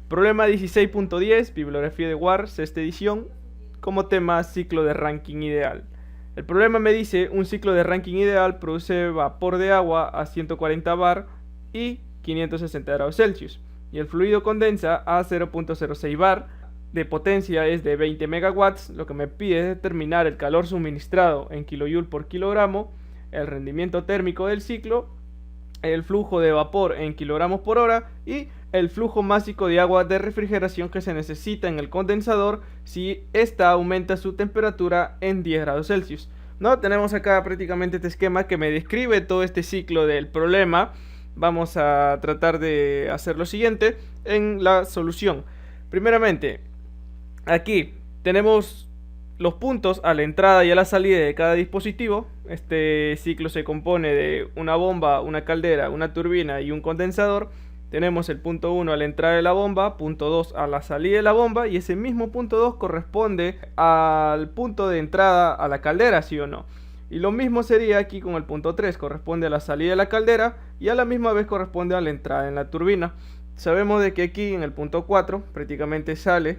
Problema 16.10, bibliografía de War, sexta edición, como tema ciclo de ranking ideal. El problema me dice un ciclo de ranking ideal produce vapor de agua a 140 bar y 560 grados Celsius, y el fluido condensa a 0.06 bar, de potencia es de 20 megawatts. Lo que me pide es determinar el calor suministrado en kilojoule por kilogramo, el rendimiento térmico del ciclo, el flujo de vapor en kilogramos por hora y el flujo másico de agua de refrigeración que se necesita en el condensador si ésta aumenta su temperatura en 10 grados Celsius. ¿No? Tenemos acá prácticamente este esquema que me describe todo este ciclo del problema. Vamos a tratar de hacer lo siguiente en la solución. Primeramente, aquí tenemos los puntos a la entrada y a la salida de cada dispositivo. Este ciclo se compone de una bomba, una caldera, una turbina y un condensador. Tenemos el punto 1 a la entrada de la bomba, punto 2 a la salida de la bomba, y ese mismo punto 2 corresponde al punto de entrada a la caldera, ¿sí o no? Y lo mismo sería aquí con el punto 3, corresponde a la salida de la caldera y a la misma vez corresponde a la entrada en la turbina. Sabemos de que aquí en el punto 4 prácticamente sale,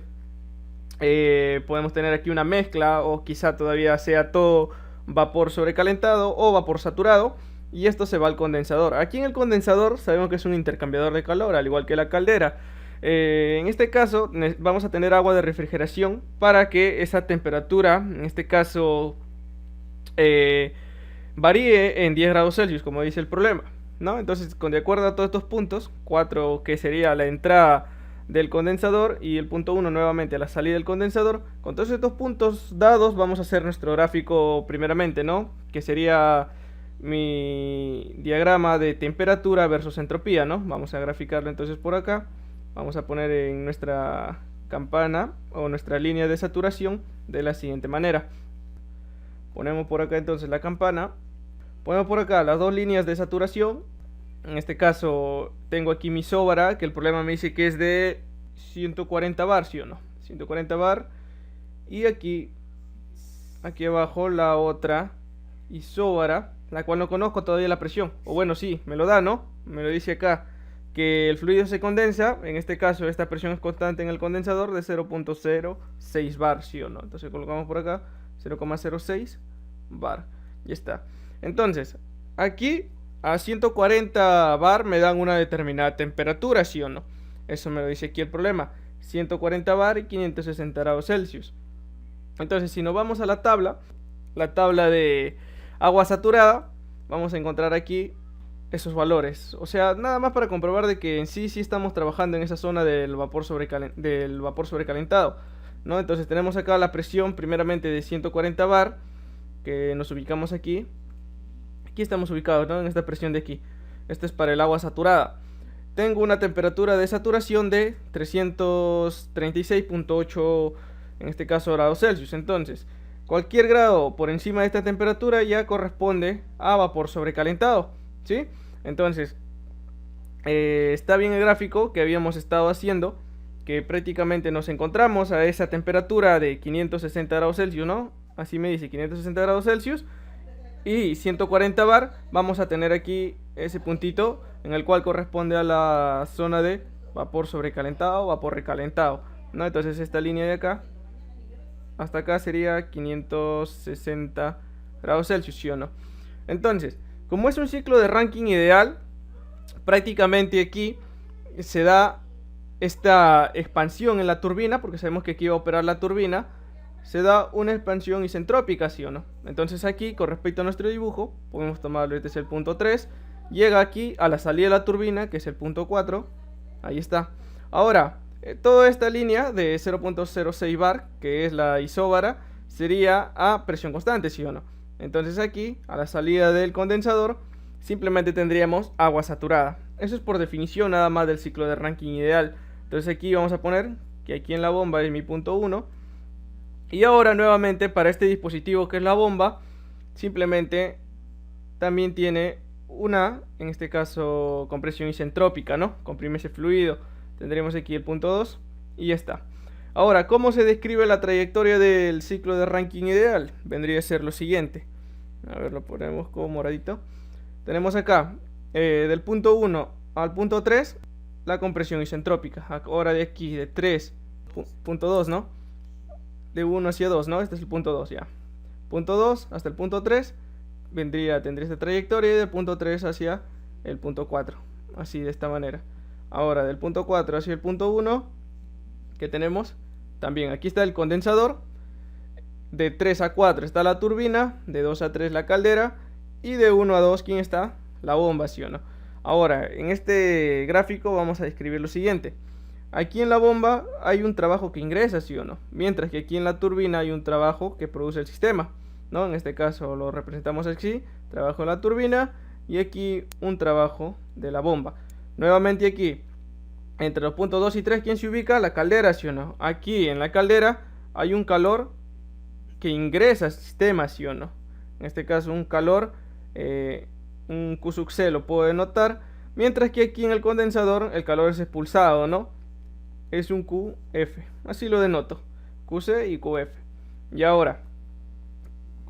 podemos tener aquí una mezcla o quizá todavía sea todo vapor sobrecalentado o vapor saturado. Y esto se va al condensador. Aquí en el condensador sabemos que es un intercambiador de calor, al igual que la caldera. En este caso vamos a tener agua de refrigeración para que esa temperatura, en este caso, varíe en 10 grados Celsius, como dice el problema, ¿no? Entonces, de acuerdo a todos estos puntos, 4 que sería la entrada del condensador y el punto 1 nuevamente a la salida del condensador, con todos estos puntos dados vamos a hacer nuestro gráfico primeramente, ¿no? Que sería mi diagrama de temperatura versus entropía, ¿no? Vamos a graficarlo entonces por acá. Vamos a poner en nuestra campana o nuestra línea de saturación de la siguiente manera. Ponemos por acá entonces la campana. Ponemos por acá las dos líneas de saturación. En este caso tengo aquí mi isobara, que el problema me dice que es de 140 bar, ¿sí o no? 140 bar. Y aquí abajo la otra isobara, la cual no conozco todavía la presión. O bueno, sí, me lo da, ¿no? Me lo dice acá que el fluido se condensa. En este caso esta presión es constante en el condensador de 0.06 bar, ¿sí o no? Entonces colocamos por acá 0.06 bar. Ya está. Entonces, aquí a 140 bar me dan una determinada temperatura, ¿sí o no? Eso me lo dice aquí el problema. 140 bar y 560 grados Celsius. Entonces, si nos vamos a la tabla de agua saturada, vamos a encontrar aquí esos valores. O sea, nada más para comprobar de que en sí estamos trabajando en esa zona del vapor sobrecalentado, ¿no? Entonces tenemos acá la presión primeramente de 140 bar, que nos ubicamos aquí. Aquí estamos ubicados, ¿no? En esta presión de aquí. Esto es para el agua saturada. Tengo una temperatura de saturación de 336.8, en este caso grados Celsius. Entonces, cualquier grado por encima de esta temperatura ya corresponde a vapor sobrecalentado, ¿sí? Entonces, está bien el gráfico que habíamos estado haciendo, que prácticamente nos encontramos a esa temperatura de 560 grados Celsius, ¿no? Así me dice, 560 grados Celsius y 140 bar. Vamos a tener aquí ese puntito en el cual corresponde a la zona de vapor sobrecalentado o vapor recalentado, ¿no? Entonces esta línea de acá hasta acá sería 560 grados Celsius, ¿sí o no? Entonces, como es un ciclo de ranking ideal, prácticamente aquí se da esta expansión en la turbina, porque sabemos que aquí va a operar la turbina, se da una expansión isentrópica, ¿sí o no? Entonces aquí, con respecto a nuestro dibujo, podemos tomarlo, este es el punto 3, llega aquí a la salida de la turbina, que es el punto 4, ahí está. Ahora, toda esta línea de 0.06 bar, que es la isobara, sería a presión constante, ¿sí o no? Entonces aquí, a la salida del condensador, simplemente tendríamos agua saturada. Eso es por definición nada más del ciclo de ranking ideal. Entonces aquí vamos a poner que aquí en la bomba es mi punto 1. Y ahora nuevamente para este dispositivo que es la bomba, simplemente también tiene una, en este caso, compresión isentrópica, ¿no? Comprime ese fluido. Tendremos aquí el punto 2 y ya está. Ahora, ¿cómo se describe la trayectoria del ciclo de ranking ideal? Vendría a ser lo siguiente. A ver, lo ponemos como moradito. Tenemos acá, del punto 1 al punto 3, la compresión isentrópica. Ahora de aquí, de 3.2, ¿no? De 1 hacia 2, ¿no? Este es el punto 2 ya. Punto 2 hasta el punto 3 tendría esta trayectoria, y del punto 3 hacia el punto 4. Así, de esta manera. Ahora, del punto 4 hacia el punto 1, ¿qué tenemos? También aquí está el condensador. De 3 a 4 está la turbina, de 2 a 3 la caldera, y de 1 a 2, ¿quién está? La bomba, ¿sí o no? Ahora, en este gráfico vamos a describir lo siguiente. Aquí en la bomba hay un trabajo que ingresa, ¿sí o no? Mientras que aquí en la turbina hay un trabajo que produce el sistema, ¿no? En este caso lo representamos así, trabajo de la turbina, y aquí un trabajo de la bomba. Nuevamente aquí, entre los puntos 2 y 3, ¿quién se ubica? La caldera, ¿sí o no? Aquí en la caldera hay un calor que ingresa al sistema, ¿sí o no? En este caso un calor, un Q sub C lo puedo denotar, mientras que aquí en el condensador el calor es expulsado, ¿no? Es un QF, así lo denoto, QC y QF. Y ahora,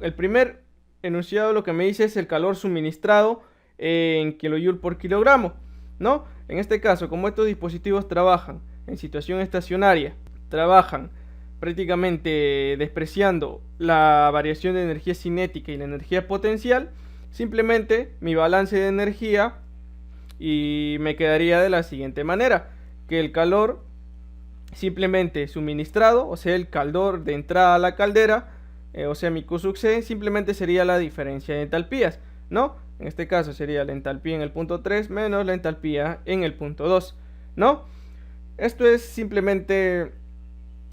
el primer enunciado lo que me dice es el calor suministrado en kilojoule por kilogramo, ¿no? En este caso, como estos dispositivos trabajan en situación estacionaria, trabajan prácticamente despreciando la variación de energía cinética y la energía potencial, simplemente mi balance de energía y me quedaría de la siguiente manera, que el calor simplemente suministrado, o sea el calor de entrada a la caldera, o sea mi Q sub C, simplemente sería la diferencia de entalpías, ¿no? En este caso sería la entalpía en el punto 3 menos la entalpía en el punto 2, ¿no? Esto es simplemente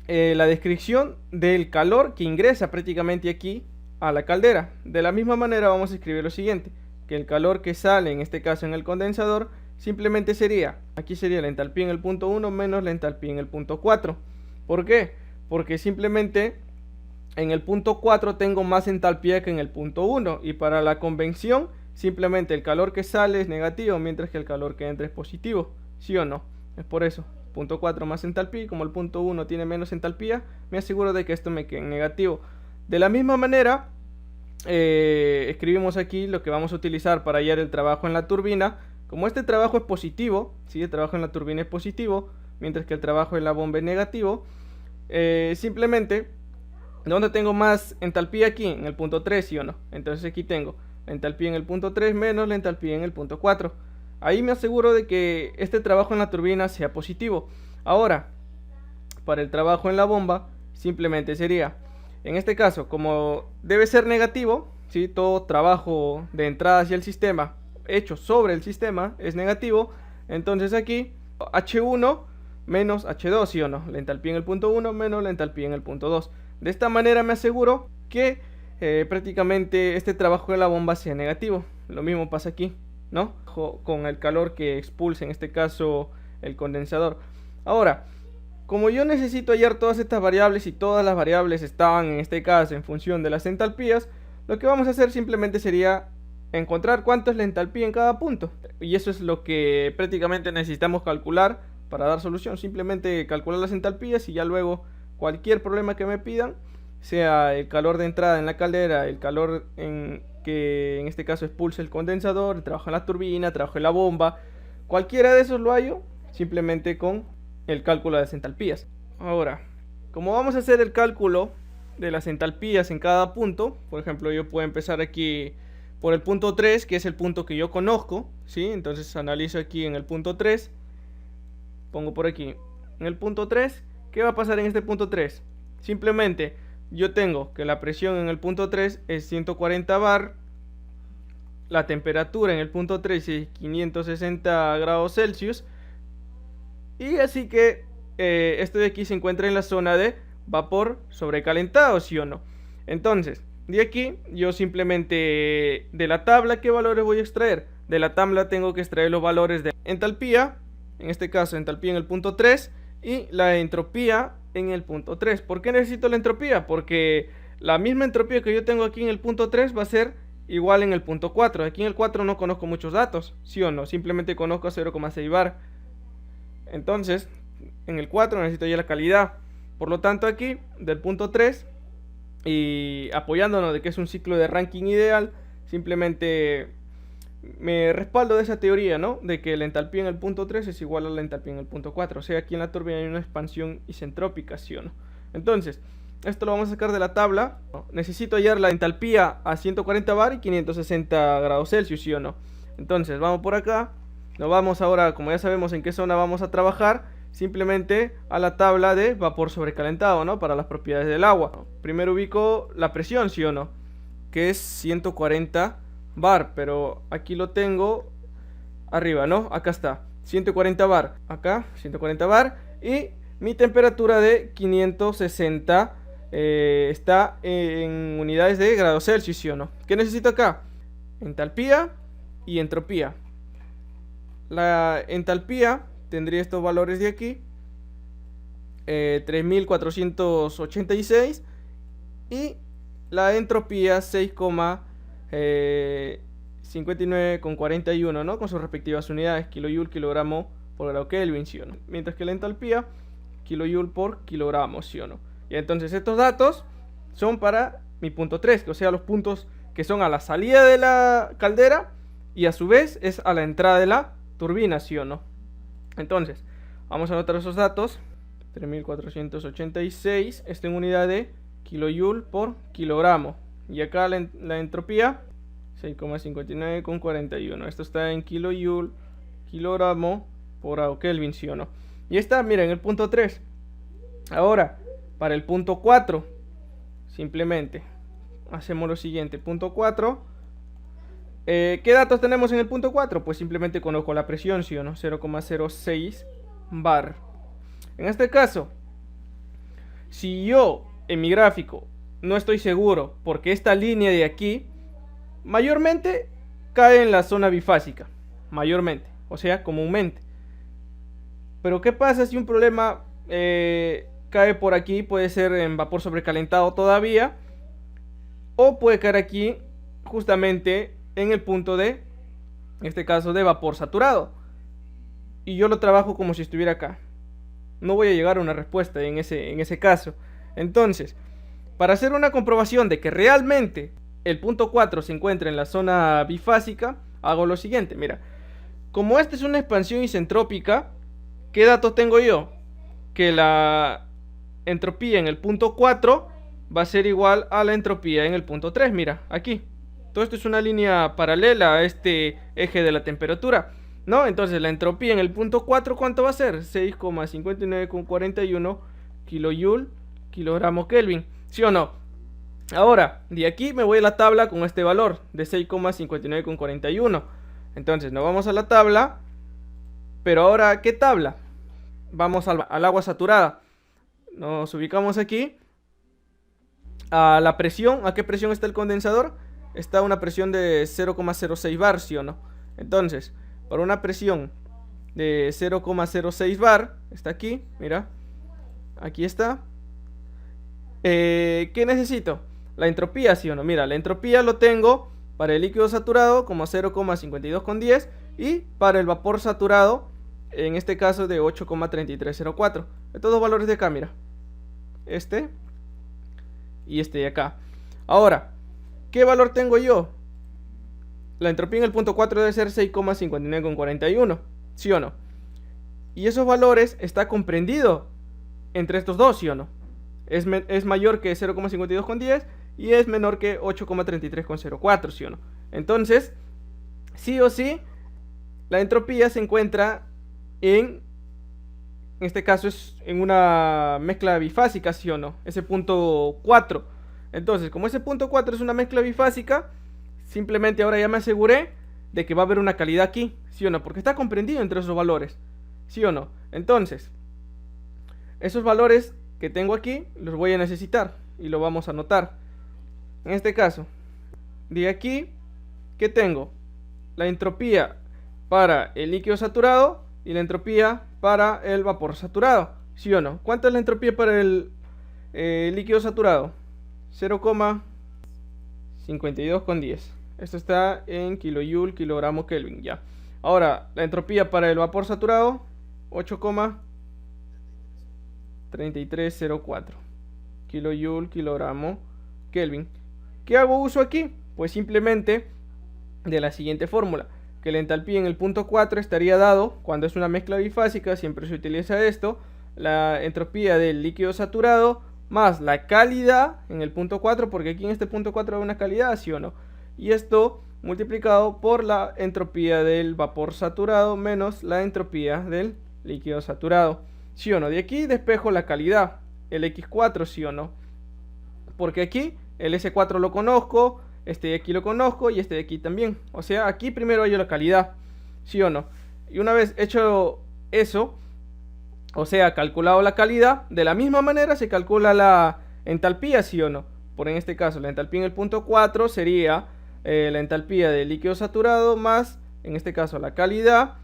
la descripción del calor que ingresa prácticamente aquí a la caldera. De la misma manera vamos a escribir lo siguiente, que el calor que sale, en este caso en el condensador, simplemente sería, aquí sería la entalpía en el punto 1 menos la entalpía en el punto 4. ¿Por qué? Porque simplemente en el punto 4 tengo más entalpía que en el punto 1, y para la convención simplemente el calor que sale es negativo, mientras que el calor que entra es positivo, ¿sí o no? Es por eso, punto 4 más entalpía, como el punto 1 tiene menos entalpía, me aseguro de que esto me quede en negativo. De la misma manera, escribimos aquí lo que vamos a utilizar para hallar el trabajo en la turbina. Como este trabajo es positivo, ¿sí? El trabajo en la turbina es positivo, mientras que el trabajo en la bomba es negativo, simplemente, ¿dónde tengo más entalpía? Aquí, en el punto 3, ¿sí o no? Entonces aquí tengo la entalpía en el punto 3 menos la entalpía en el punto 4. Ahí me aseguro de que este trabajo en la turbina sea positivo. Ahora, para el trabajo en la bomba, simplemente sería, en este caso, como debe ser negativo, ¿sí? Todo trabajo de entrada hacia el sistema hecho sobre el sistema es negativo, entonces aquí H1 menos H2, ¿sí o no? La entalpía en el punto 1 menos la entalpía en el punto 2. De esta manera me aseguro que prácticamente este trabajo de la bomba sea negativo. Lo mismo pasa aquí, ¿no? Con el calor que expulsa en este caso el condensador. Ahora, como yo necesito hallar todas estas variables y todas las variables estaban en este caso en función de las entalpías, lo que vamos a hacer simplemente sería encontrar cuánto es la entalpía en cada punto. Y eso es lo que prácticamente necesitamos calcular para dar solución. Simplemente calcular las entalpías y ya luego cualquier problema que me pidan, sea el calor de entrada en la caldera, el calor que en este caso expulsa el condensador, el trabajo en la turbina, el trabajo en la bomba, cualquiera de esos lo hallo simplemente con el cálculo de las entalpías. Ahora, como vamos a hacer el cálculo de las entalpías en cada punto, por ejemplo, yo puedo empezar aquí por el punto 3, que es el punto que yo conozco, ¿sí? Entonces analizo aquí en el punto 3, pongo por aquí en el punto 3, ¿qué va a pasar en este punto 3? Simplemente yo tengo que la presión en el punto 3 es 140 bar, la temperatura en el punto 3 es 560 grados Celsius, y así que esto de aquí se encuentra en la zona de vapor sobrecalentado, ¿sí o no? Entonces, de aquí yo simplemente de la tabla, ¿qué valores voy a extraer? De la tabla tengo que extraer los valores de entalpía, en este caso entalpía en el punto 3, y la entropía en el punto 3. ¿Por qué necesito la entropía? Porque la misma entropía que yo tengo aquí en el punto 3 va a ser igual en el punto 4. Aquí en el 4 no conozco muchos datos, ¿sí o no? Simplemente conozco 0,6 bar. Entonces, en el 4 necesito ya la calidad. Por lo tanto, aquí, del punto 3, y apoyándonos de que es un ciclo de Rankine ideal, simplemente me respaldo de esa teoría, ¿no? De que la entalpía en el punto 3 es igual a la entalpía en el punto 4. O sea, aquí en la turbina hay una expansión isentrópica, ¿sí o no? Entonces, esto lo vamos a sacar de la tabla, ¿no? Necesito hallar la entalpía a 140 bar y 560 grados Celsius, ¿sí o no? Entonces, vamos por acá. Nos vamos ahora, como ya sabemos en qué zona vamos a trabajar, simplemente a la tabla de vapor sobrecalentado, ¿no? Para las propiedades del agua. Primero ubico la presión, ¿sí o no? Que es 140 bar, pero aquí lo tengo arriba, ¿no? Acá está, 140 bar, acá 140 bar, y mi temperatura de 560 está en unidades de grados Celsius, ¿sí o no? ¿Qué necesito acá? Entalpía y entropía. La entalpía tendría estos valores de aquí, 3486, y la entropía 6,59,41, ¿no? Con sus respectivas unidades, kilojoule, kilogramo por grado Kelvin, ¿sí o no? Mientras que la entalpía, kilojoule por kilogramo, ¿sí o no? Y entonces estos datos son para mi punto 3, o sea, los puntos que son a la salida de la caldera y a su vez es a la entrada de la turbina, ¿sí o no? Entonces, vamos a anotar esos datos. 3486, esto en unidad de kilojoule por kilogramo. Y acá la entropía, 6,59,41. Esto está en kilojoule, kilogramo por grado Kelvin, ¿sí o no? Y está, miren, el punto 3. Ahora, para el punto 4, simplemente hacemos lo siguiente. Punto 4. ¿Qué datos tenemos en el punto 4? Pues simplemente conozco la presión, ¿sí o no? 0,06 bar. En este caso, si yo en mi gráfico no estoy seguro, porque esta línea de aquí mayormente cae en la zona bifásica, mayormente, o sea, comúnmente. Pero ¿qué pasa si un problema cae por aquí? Puede ser en vapor sobrecalentado todavía, o puede caer aquí justamente en el punto de, en este caso, de vapor saturado, y yo lo trabajo como si estuviera acá. No voy a llegar a una respuesta en ese caso. Entonces, para hacer una comprobación de que realmente el punto 4 se encuentra en la zona bifásica, hago lo siguiente. Mira, como esta es una expansión isentrópica, ¿qué datos tengo yo? Que la entropía en el punto 4 va a ser igual a la entropía en el punto 3. Mira, aquí. Todo esto es una línea paralela a este eje de la temperatura, ¿no? Entonces la entropía en el punto 4, ¿cuánto va a ser? 6,59,41 kilojoule, kilogramo Kelvin, ¿sí o no? Ahora, de aquí me voy a la tabla con este valor de 6,59,41. Entonces nos vamos a la tabla. Pero ahora, ¿qué tabla? Vamos al agua saturada. Nos ubicamos aquí. A la presión, ¿a qué presión está el condensador? Está a una presión de 0,06 bar, ¿sí o no? Entonces, para una presión de 0,06 bar, está aquí, mira, aquí está. ¿Qué necesito? La entropía, ¿sí o no? Mira, la entropía lo tengo para el líquido saturado como 0,52,10 y para el vapor saturado, en este caso de 8,3304. Estos dos valores de acá, mira, este y este de acá. Ahora, ¿qué valor tengo yo? La entropía en el punto 4 debe ser 6,59,41, ¿sí o no? Y esos valores está comprendido entre estos dos, ¿sí o no? Es mayor que 0,52,10 y es menor que 8,33,04, ¿sí o no? Entonces, sí o sí, la entropía se encuentra en este caso es en una mezcla bifásica, ¿sí o no? Ese punto 4. Entonces, como ese punto 4 es una mezcla bifásica, simplemente ahora ya me aseguré de que va a haber una calidad aquí, ¿sí o no? Porque está comprendido entre esos valores, ¿sí o no? Entonces, esos valores que tengo aquí los voy a necesitar y lo vamos a anotar. En este caso, de aquí, ¿qué tengo? La entropía para el líquido saturado y la entropía para el vapor saturado, ¿sí o no? ¿Cuánto es la entropía para el líquido saturado? 0,52,10. Esto está en kilojoule, kilogramo Kelvin, ya. Ahora, la entropía para el vapor saturado, 8,3304 kilojoule, kilogramo Kelvin. ¿Qué hago uso aquí? Pues simplemente de la siguiente fórmula. que la entalpía en el punto 4 estaría dado, cuando es una mezcla bifásica, siempre se utiliza esto, la entropía del líquido saturado más la calidad en el punto 4, porque aquí en este punto 4 hay una calidad, ¿sí o no? Y esto multiplicado por la entropía del vapor saturado menos la entropía del líquido saturado, ¿sí o no? De aquí despejo la calidad, el X4, ¿sí o no? Porque aquí el S4 lo conozco, este de aquí lo conozco y este de aquí también. O sea, aquí primero hallo la calidad, ¿sí o no? Y una vez hecho eso, o sea, calculado la calidad, de la misma manera se calcula la entalpía, ¿sí o no? Por en este caso, la entalpía en el punto 4 sería la entalpía del líquido saturado más, en este caso, la calidad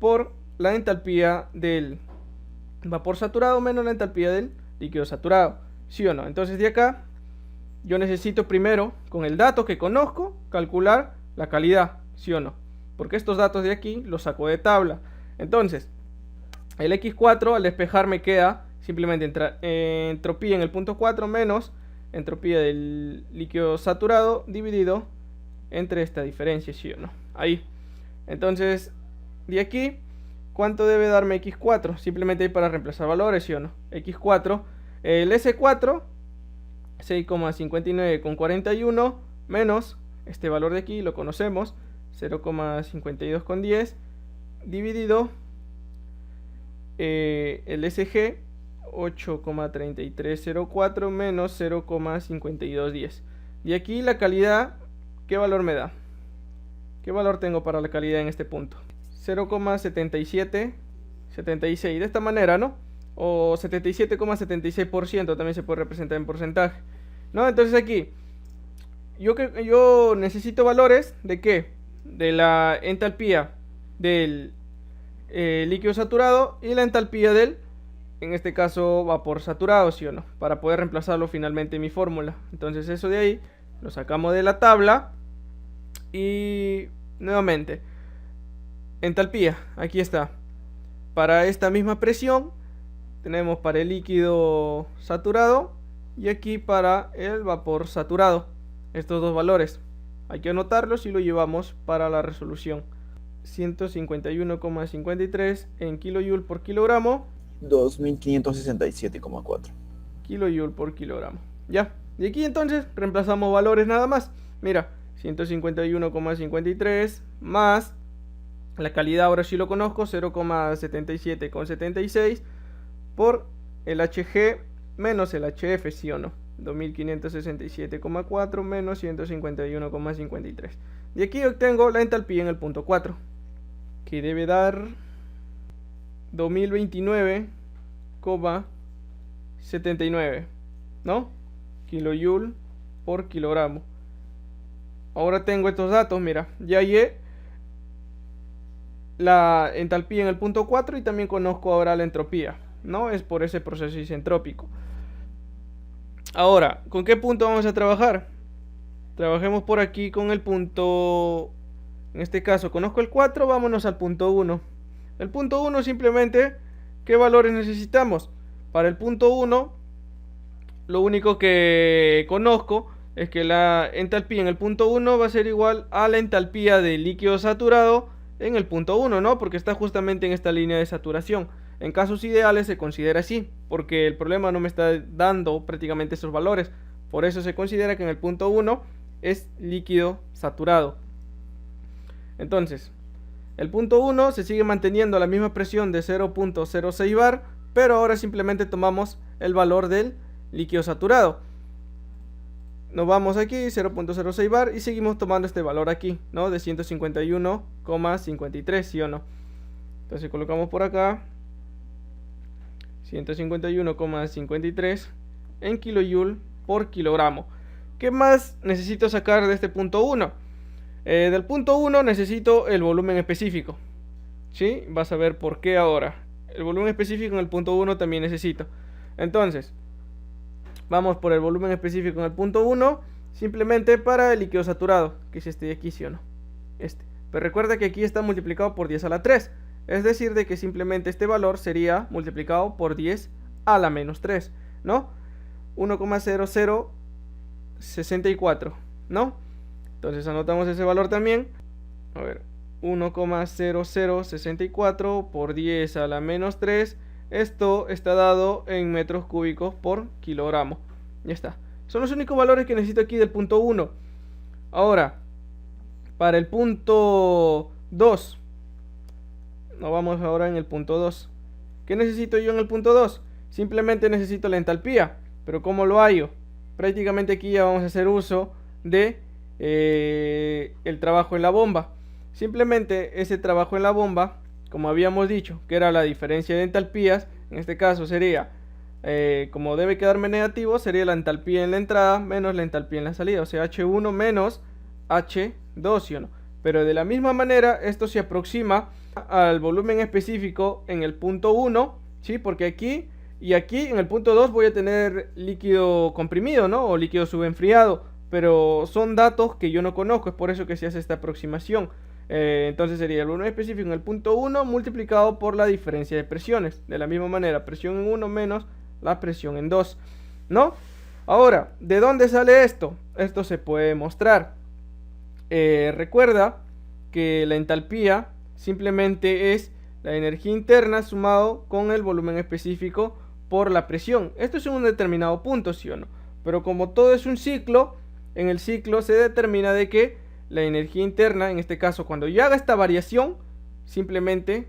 por la entalpía del vapor saturado menos la entalpía del líquido saturado, ¿sí o no? Entonces de acá yo necesito primero, con el dato que conozco, calcular la calidad, ¿sí o no? Porque estos datos de aquí los saco de tabla. Entonces, el X4 al despejar me queda simplemente entropía en el punto 4 menos entropía del líquido saturado dividido entre esta diferencia, ¿sí o no? Ahí. Entonces, de aquí, ¿cuánto debe darme X4? Simplemente para reemplazar valores, ¿sí o no? X4, el S4, 6,59,41 menos este valor de aquí, lo conocemos, 0,52,10 dividido el SG 8,3304 menos 0,5210. Y aquí la calidad, ¿qué valor me da? ¿Qué valor tengo para la calidad en este punto? 0,7776, de esta manera, ¿no? O 77,76% también se puede representar en porcentaje, ¿no? Entonces aquí yo necesito valores de ¿qué? De la entalpía del líquido saturado y la entalpía del, en este caso, vapor saturado, ¿sí o no? Para poder reemplazarlo finalmente en mi fórmula. Entonces eso de ahí lo sacamos de la tabla y nuevamente entalpía, aquí está. Para esta misma presión tenemos para el líquido saturado y aquí para el vapor saturado. Estos dos valores hay que anotarlos y lo llevamos para la resolución. 151,53 en kilojoule por kilogramo. 2567,4 kilojoule por kilogramo. Ya, y aquí entonces reemplazamos valores nada más. Mira, 151,53 más la calidad, ahora sí lo conozco, 0,77,76 por el HG menos el HF, ¿sí o no? 2567,4 menos 151,53. Y aquí obtengo la entalpía en el punto 4, que debe dar 2029,79, ¿no? Kilojoule por kilogramo. Ahora tengo estos datos, mira, ya hallé la entalpía en el punto 4 y también conozco ahora la entropía, ¿no? Es por ese proceso isentrópico. Ahora, ¿con qué punto vamos a trabajar? Trabajemos por aquí con el punto, en este caso conozco el 4, vámonos al punto 1. El punto 1 simplemente, ¿qué valores necesitamos? Para el punto 1, lo único que conozco es que la entalpía en el punto 1 va a ser igual a la entalpía del líquido saturado en el punto 1, ¿no? Porque está justamente en esta línea de saturación. En casos ideales se considera así, porque el problema no me está dando prácticamente esos valores. Por eso se considera que en el punto 1 es líquido saturado. Entonces, el punto 1 se sigue manteniendo a la misma presión de 0.06 bar, pero ahora simplemente tomamos el valor del líquido saturado. Nos vamos aquí, 0.06 bar, y seguimos tomando este valor aquí, ¿no? De 151,53, ¿sí o no? Entonces colocamos por acá 151,53 en kilojoule por kilogramo. ¿Qué más necesito sacar de este punto 1? Del punto 1 necesito el volumen específico, ¿sí? Vas a ver por qué ahora. El volumen específico en el punto 1 también necesito. Entonces, vamos por el volumen específico en el punto 1, simplemente para el líquido saturado, que es este de aquí, ¿sí o no? Este. Pero recuerda que aquí está multiplicado por 10 a la 3. Es decir, de que simplemente este valor sería multiplicado por 10 a la menos 3, ¿no? 1,0064, ¿no? Entonces anotamos ese valor también. A ver, 1,0064 por 10 a la menos 3. Esto está dado en metros cúbicos por kilogramo. Ya está. Son los únicos valores que necesito aquí del punto 1. Ahora, para el punto 2. Nos vamos ahora en el punto 2. ¿Qué necesito yo en el punto 2? Simplemente necesito la entalpía. Pero ¿cómo lo hallo? Prácticamente aquí ya vamos a hacer uso de el trabajo en la bomba. Simplemente ese trabajo en la bomba, como habíamos dicho, que era la diferencia de entalpías, en este caso sería, como debe quedarme negativo, sería la entalpía en la entrada menos la entalpía en la salida, o sea, H1 menos H2, ¿sí o no? Pero de la misma manera, esto se aproxima al volumen específico en el punto 1, ¿sí? Porque aquí y aquí en el punto 2 voy a tener líquido comprimido, ¿no? O líquido subenfriado, pero son datos que yo no conozco, es por eso que se hace esta aproximación. Entonces sería el volumen específico en el punto 1 multiplicado por la diferencia de presiones. De la misma manera, presión en 1 menos la presión en 2, ¿no? Ahora, ¿de dónde sale esto? Esto se puede mostrar. Recuerda que la entalpía simplemente es la energía interna sumado con el volumen específico por la presión. Esto es en un determinado punto, ¿sí o no? Pero como todo es un ciclo, en el ciclo se determina de que la energía interna, en este caso cuando yo haga esta variación, simplemente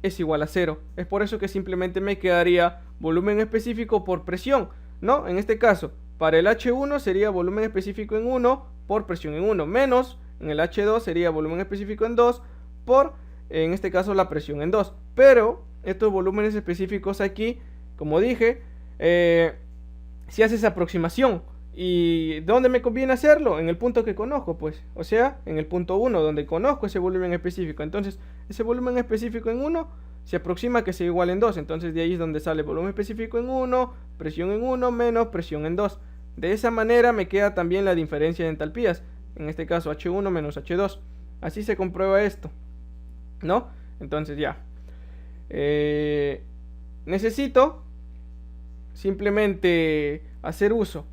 es igual a 0. Es por eso que simplemente me quedaría volumen específico por presión, ¿no? En este caso, para el H1 sería volumen específico en 1 por presión en 1, menos en el H2 sería volumen específico en 2 por, en este caso, la presión en 2. Pero estos volúmenes específicos aquí, como dije, si hace esa aproximación. ¿Y dónde me conviene hacerlo? En el punto que conozco, pues. O sea, en el punto 1, donde conozco ese volumen específico. Entonces, ese volumen específico en 1 se aproxima a que sea igual en 2. Entonces, de ahí es donde sale volumen específico en 1, presión en 1 menos presión en 2. De esa manera me queda también la diferencia de entalpías. En este caso, H1 menos H2. Así se comprueba esto, ¿no? Entonces, ya. Necesito simplemente hacer uso.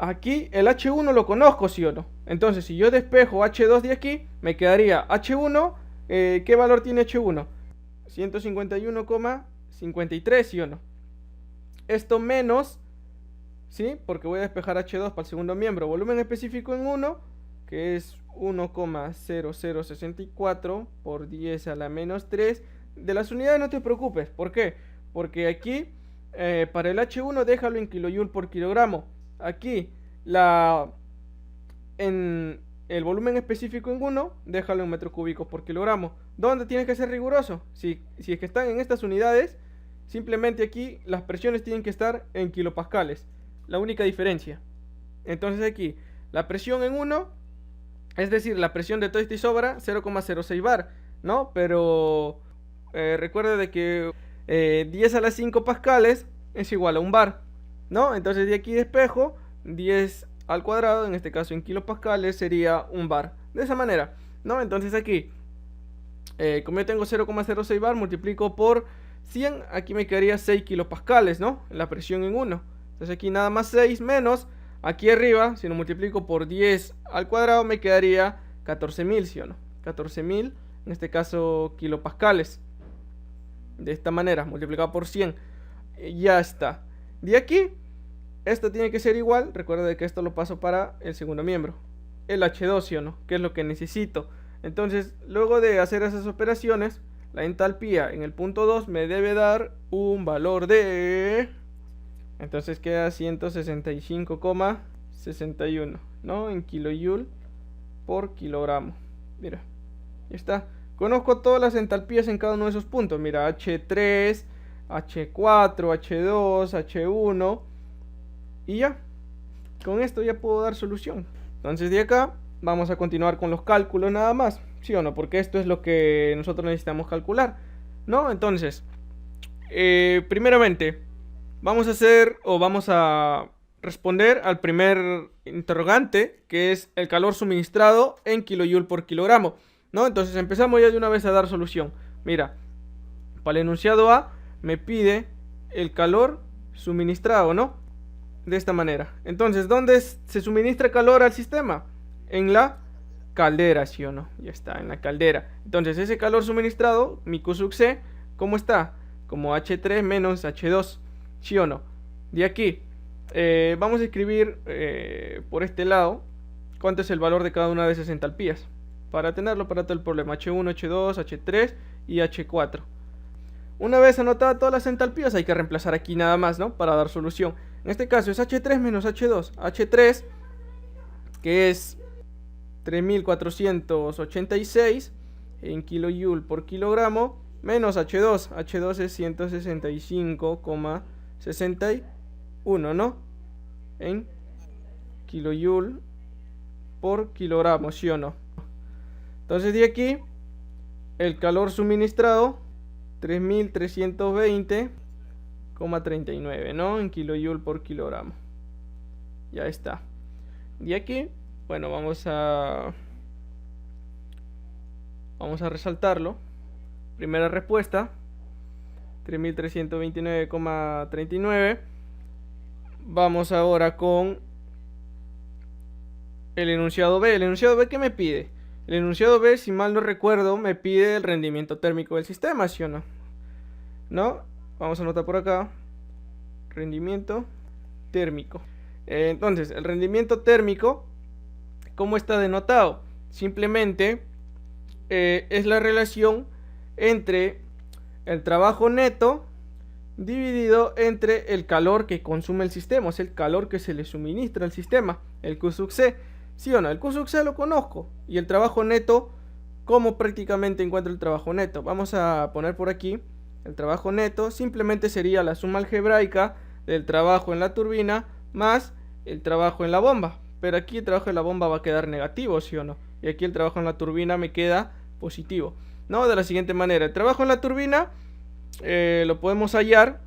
Aquí el H1 lo conozco, ¿sí o no? Entonces, si yo despejo H2 de aquí, me quedaría H1. ¿Qué valor tiene H1? 151,53, ¿sí o no? Esto menos, ¿sí? Porque voy a despejar H2 para el segundo miembro. Volumen específico en 1, que es 1,0064 por 10 a la menos 3. De las unidades no te preocupes. ¿Por qué? Porque aquí, para el H1 déjalo en kilojoule por kilogramo. Aquí, en el volumen específico en 1, déjalo en metros cúbicos por kilogramo. ¿Dónde tienes que ser riguroso? Si es que están en estas unidades, simplemente aquí las presiones tienen que estar en kilopascales. La única diferencia. Entonces aquí, la presión en 1, es decir, la presión de todo esto y sobra, 0,06 bar, ¿no? Pero recuerda de que 10 a la 5 pascales es igual a 1 bar, ¿no? Entonces de aquí despejo 10 al cuadrado, en este caso en kilopascales, sería 1 bar. De esa manera, ¿no? Entonces aquí, como yo tengo 0,06 bar, multiplico por 100, aquí me quedaría 6 kilopascales, ¿no? La presión en 1. Entonces aquí nada más 6 menos, aquí arriba, si lo multiplico por 10 al cuadrado, me quedaría 14.000, ¿sí o no? 14.000, en este caso, kilopascales. De esta manera, multiplicado por 100. Ya está. De aquí, esto tiene que ser igual. Recuerda que esto lo paso para el segundo miembro, el H2, ¿sí o no? Que es lo que necesito. Entonces, luego de hacer esas operaciones, la entalpía en el punto 2 me debe dar un valor de... Entonces queda 165,61, ¿no? En kilojoule por kilogramo. Mira, ya está. Conozco todas las entalpías en cada uno de esos puntos. Mira, H3, H4, H2, H1. Y ya. Con esto ya puedo dar solución. Entonces de acá vamos a continuar con los cálculos nada más. ¿Sí o no? Porque esto es lo que nosotros necesitamos calcular, ¿no? Entonces, primeramente, vamos a responder al primer interrogante, que es el calor suministrado en kilojoule por kilogramo, ¿no? Entonces empezamos ya de una vez a dar solución. Mira, para el enunciado A me pide el calor suministrado, ¿no? De esta manera. Entonces, ¿dónde se suministra calor al sistema? En la caldera, ¿sí o no? Ya está, en la caldera. Entonces ese calor suministrado, mi Q sub C, ¿cómo está? Como H3 menos H2, ¿sí o no? De aquí, vamos a escribir por este lado cuánto es el valor de cada una de esas entalpías. Para tenerlo para todo el problema, H1, H2, H3 y H4. Una vez anotadas todas las entalpías, hay que reemplazar aquí nada más, ¿no? Para dar solución. En este caso es H3 menos H2. H3, que es 3486 en kilojoule por kilogramo, menos H2. H2 es 165,61, ¿no? En kilojoule por kilogramo, ¿sí o no? Entonces de aquí, el calor suministrado, 3320,39, ¿no? En kilojoule por kilogramo. Ya está. Y aquí, bueno, vamos a resaltarlo. Primera respuesta, 3329,39. Vamos ahora con el enunciado B. ¿El enunciado B qué me pide? El enunciado B, si mal no recuerdo, me pide el rendimiento térmico del sistema, ¿sí o no? ¿No? Vamos a anotar por acá. Rendimiento térmico. Entonces, el rendimiento térmico, ¿cómo está denotado? Simplemente es la relación entre el trabajo neto dividido entre el calor que consume el sistema, o sea, el calor que se le suministra al sistema, el Q sub C. ¿Sí o no? El Q sub C lo conozco. Y el trabajo neto, ¿cómo prácticamente encuentro el trabajo neto? Vamos a poner por aquí el trabajo neto. Simplemente sería la suma algebraica del trabajo en la turbina más el trabajo en la bomba. Pero aquí el trabajo en la bomba va a quedar negativo, ¿sí o no? Y aquí el trabajo en la turbina me queda positivo. ¿No? De la siguiente manera. El trabajo en la turbina lo podemos hallar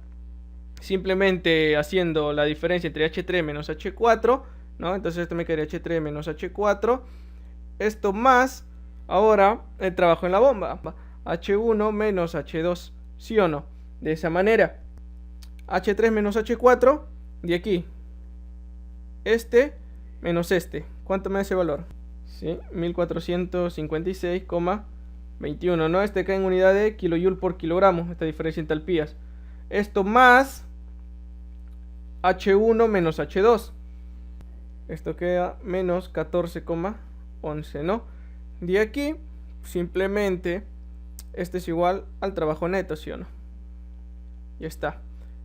simplemente haciendo la diferencia entre H3 menos H4, ¿no? Entonces esto me quedaría H3 menos H4. Esto más, ahora, el trabajo en la bomba. H1 menos H2, ¿sí o no? De esa manera. H3 menos H4, de aquí. Este menos este. ¿Cuánto me da ese valor? ¿Sí? 1456,21, ¿no? Este cae en unidad de kilojoule por kilogramo, esta diferencia en entalpías. Esto más H1 menos H2. Esto queda menos 14,11, ¿no? De aquí, simplemente, este es igual al trabajo neto, ¿sí o no? Ya está.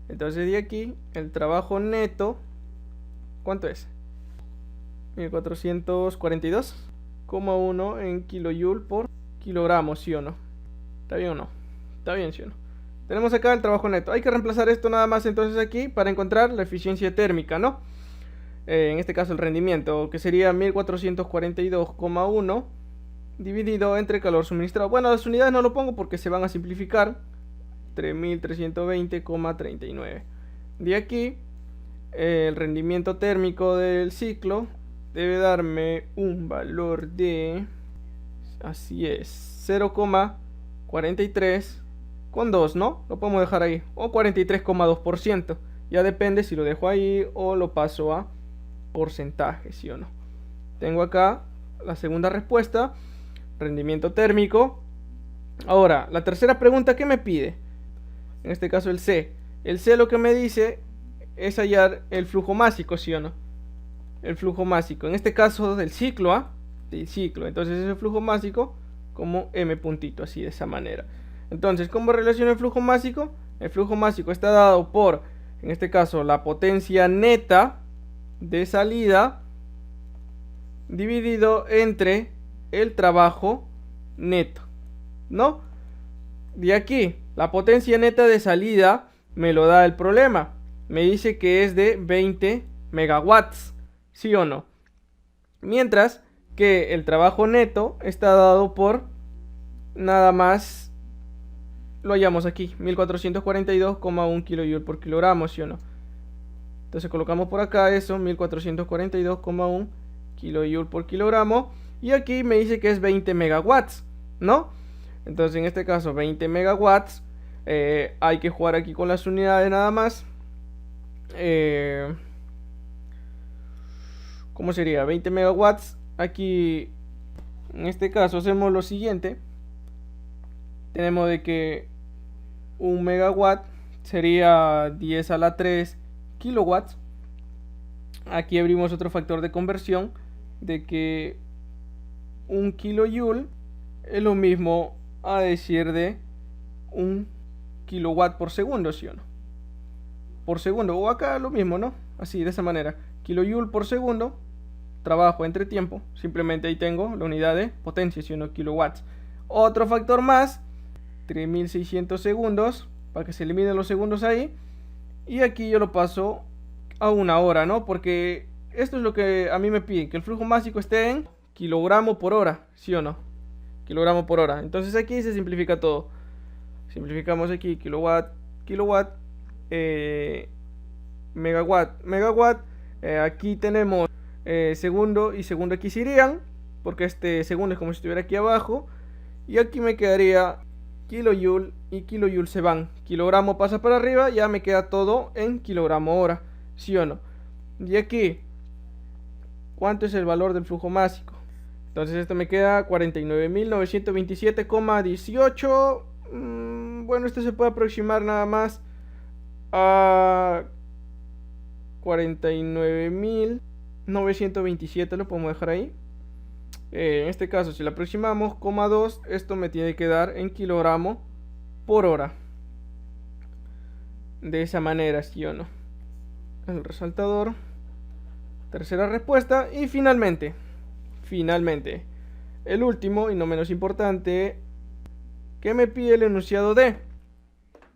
Entonces de aquí, el trabajo neto, ¿cuánto es? 1442,1 en kilojoule por kilogramo, ¿sí o no? ¿Está bien o no? Está bien, ¿sí o no? Tenemos acá el trabajo neto. Hay que reemplazar esto nada más entonces aquí para encontrar la eficiencia térmica, ¿no? En este caso el rendimiento, que sería 1442,1 dividido entre calor suministrado. Bueno, las unidades no lo pongo porque se van a simplificar. 3320,39. De aquí, el rendimiento térmico del ciclo debe darme un valor de, así es, 0,43 con 2, ¿no? Lo podemos dejar ahí, o 43,2%. Ya depende si lo dejo ahí o lo paso a porcentaje, ¿sí o no? Tengo acá la segunda respuesta, rendimiento térmico. Ahora, la tercera pregunta, ¿qué me pide? En este caso el C. El C lo que me dice es hallar el flujo másico, ¿sí o no? El flujo másico, en este caso del ciclo, ¿ah? Del ciclo. Entonces es el flujo másico como M puntito, así de esa manera. Entonces, ¿cómo relaciono el flujo másico? El flujo másico está dado por, en este caso, la potencia neta de salida dividido entre el trabajo neto, ¿no? De aquí, la potencia neta de salida me lo da el problema. Me dice que es de 20 megawatts, ¿sí o no? Mientras que el trabajo neto está dado por nada más, lo hallamos aquí, 1442,1 kilojoule por kilogramo, ¿sí o no? Entonces colocamos por acá eso, 1442,1 kilojoule por kilogramo. Y aquí me dice que es 20 megawatts, ¿no? Entonces en este caso 20 megawatts. Hay que jugar aquí con las unidades nada más. ¿Cómo sería? 20 megawatts. Aquí En este caso hacemos lo siguiente. Tenemos de que un megawatt sería 10 a la 3 kilowatts. Aquí abrimos otro factor de conversión de que un kilojoule es lo mismo a decir de un kilowatt por segundo, ¿sí o no? Por segundo, o acá lo mismo, ¿no? Así, de esa manera. Kilojoule por segundo, trabajo entre tiempo. Simplemente ahí tengo la unidad de potencia, ¿sí o no? Kilowatts. Otro factor más, 3600 segundos, para que se eliminen los segundos ahí. Y aquí yo lo paso a una hora, ¿no? Porque esto es lo que a mí me piden, que el flujo másico esté en kilogramo por hora, ¿sí o no? Kilogramo por hora. Entonces aquí se simplifica todo. Simplificamos aquí kilowatt, kilowatt, megawatt, megawatt. Aquí tenemos segundo y segundo aquí se irían, porque este segundo es como si estuviera aquí abajo. Y aquí me quedaría kilojoule y kilojoule se van. Kilogramo pasa para arriba, ya me queda todo en kilogramo hora, ¿sí o no? Y aquí, ¿cuánto es el valor del flujo másico? Entonces esto me queda 49.927,18. Bueno, esto se puede aproximar nada más a 49.927. Lo podemos dejar ahí. En este caso, si lo aproximamos, 2, esto me tiene que dar en kilogramo por hora. De esa manera, ¿sí o no? El resaltador. Tercera respuesta. Y finalmente, el último y no menos importante, ¿qué me pide el enunciado D?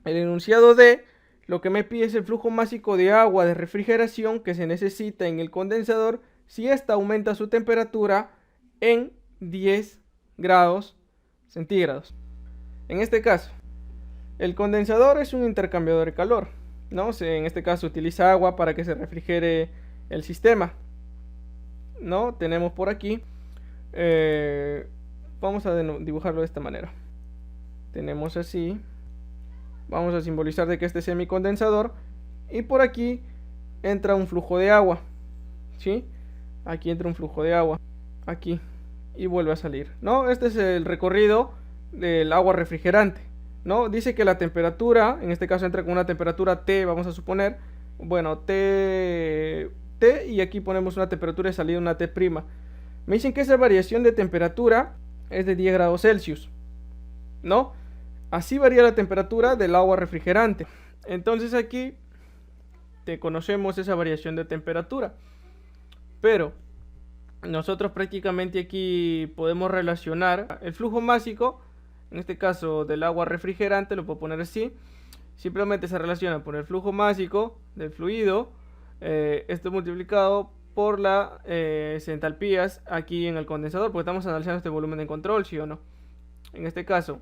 El enunciado D lo que me pide es el flujo másico de agua de refrigeración que se necesita en el condensador si ésta aumenta su temperatura en 10 grados centígrados. En este caso, el condensador es un intercambiador de calor, ¿no? En este caso utiliza agua para que se refrigere el sistema, ¿no? Tenemos por aquí, vamos a dibujarlo de esta manera. Tenemos así, vamos a simbolizar de que este es semicondensador y por aquí entra un flujo de agua, ¿sí? Aquí entra un flujo de agua, aquí, y vuelve a salir, ¿no? Este es el recorrido del agua refrigerante, ¿no? Dice que la temperatura, en este caso entra con una temperatura T, vamos a suponer, bueno, T, y aquí ponemos una temperatura de salida, una T'. Me dicen que esa variación de temperatura es de 10 grados Celsius, ¿no? Así varía la temperatura del agua refrigerante. Entonces aquí conocemos esa variación de temperatura. Pero nosotros prácticamente aquí podemos relacionar el flujo másico, en este caso del agua refrigerante, lo puedo poner así. Simplemente se relaciona por el flujo másico del fluido, esto multiplicado por las entalpías aquí en el condensador, porque estamos analizando este volumen de control, ¿sí o no? En este caso,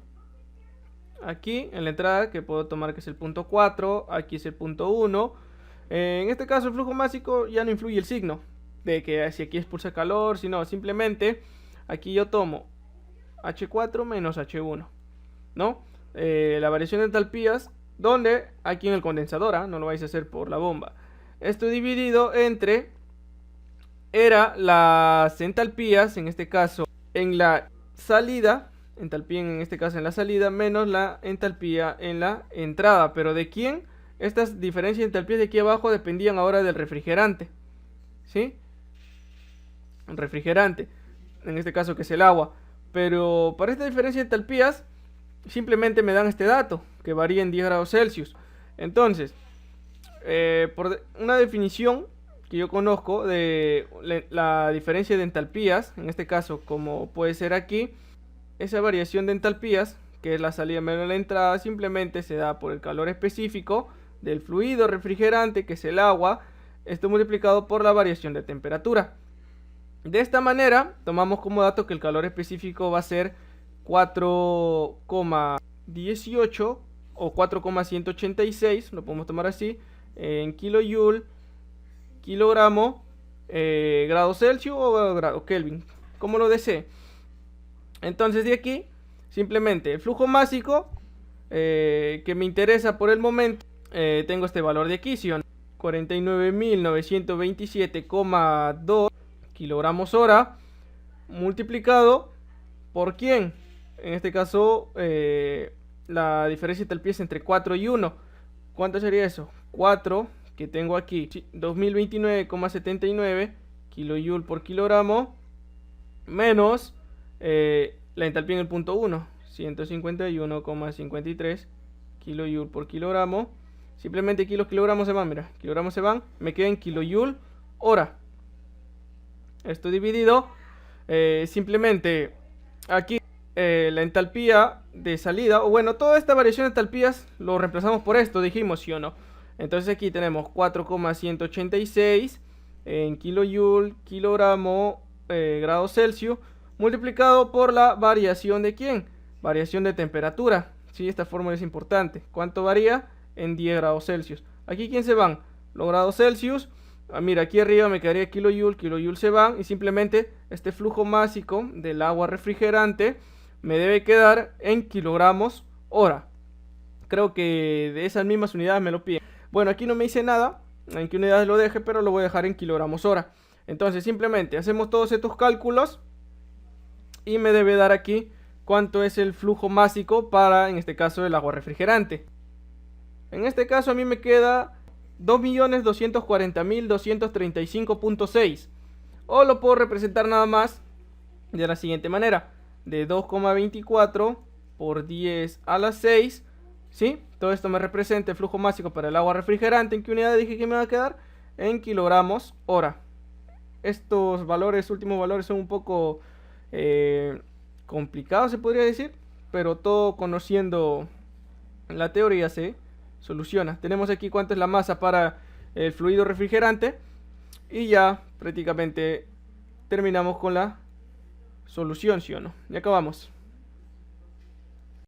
aquí en la entrada, que puedo tomar que es el punto 4, aquí es el punto 1. En este caso el flujo másico ya no influye el signo de que si aquí expulsa calor, sino simplemente aquí yo tomo H4 menos H1, ¿no? La variación de entalpías, donde aquí en el condensador, no lo vais a hacer por la bomba. Esto dividido entre, era las entalpías, en este caso en la salida, entalpía en este caso en la salida, menos la entalpía en la entrada. Pero ¿de quién? Estas diferencias de entalpías de aquí abajo dependían ahora del refrigerante, ¿sí? El refrigerante, en este caso que es el agua. Pero para esta diferencia de entalpías, simplemente me dan este dato, que varía en 10 grados Celsius. Entonces, por una definición que yo conozco de la diferencia de entalpías, en este caso como puede ser aquí, esa variación de entalpías, que es la salida menos la entrada, simplemente se da por el calor específico del fluido refrigerante, que es el agua, esto multiplicado por la variación de temperatura. De esta manera, tomamos como dato que el calor específico va a ser 4,18 o 4,186, lo podemos tomar así, en kilojoule, kilogramo, grado Celsius o grado Kelvin, como lo desee. Entonces de aquí, simplemente el flujo másico que me interesa por el momento, tengo este valor de aquí, 49.927,2 kilogramos hora, multiplicado ¿Por quién? En este caso, la diferencia de entalpía es entre 4 y 1. ¿Cuánto sería eso? 4, que tengo aquí, 2029,79 kilojoule por kilogramo, menos la entalpía en el punto 1, 151,53 kilojoule por kilogramo. Simplemente aquí los kilogramos se van, mira, kilogramos se van, me queda en kilojoule hora. Esto dividido, simplemente aquí la entalpía de salida, o bueno, toda esta variación de entalpías lo reemplazamos por esto, dijimos, ¿sí o no? Entonces aquí tenemos 4,186 en kilojoule, kilogramo, grados Celsius, multiplicado por la variación de ¿quién? Variación de temperatura. Sí, esta fórmula es importante. ¿Cuánto varía? En 10 grados Celsius. Aquí ¿quién se van? Los grados Celsius. Mira, aquí arriba me quedaría kilojoule, kilojoule se van y simplemente este flujo másico del agua refrigerante me debe quedar en kilogramos hora. Creo que de esas mismas unidades me lo piden. Bueno, aquí no me dice nada en qué unidades lo deje, pero lo voy a dejar en kilogramos hora. Entonces simplemente hacemos todos estos cálculos y me debe dar aquí cuánto es el flujo másico para, en este caso, el agua refrigerante. En este caso a mí me queda 2.240.235.6, o lo puedo representar nada más de la siguiente manera: de 2,24 por 10 a la 6, ¿sí? Todo esto me representa el flujo másico para el agua refrigerante. ¿En qué unidad dije que me va a quedar? En kilogramos hora. Estos valores, últimos valores, son un poco complicados, se podría decir, pero todo conociendo la teoría se soluciona. Tenemos aquí cuánto es la masa para el fluido refrigerante y ya prácticamente terminamos con la solución, ¿sí o no? Y acabamos.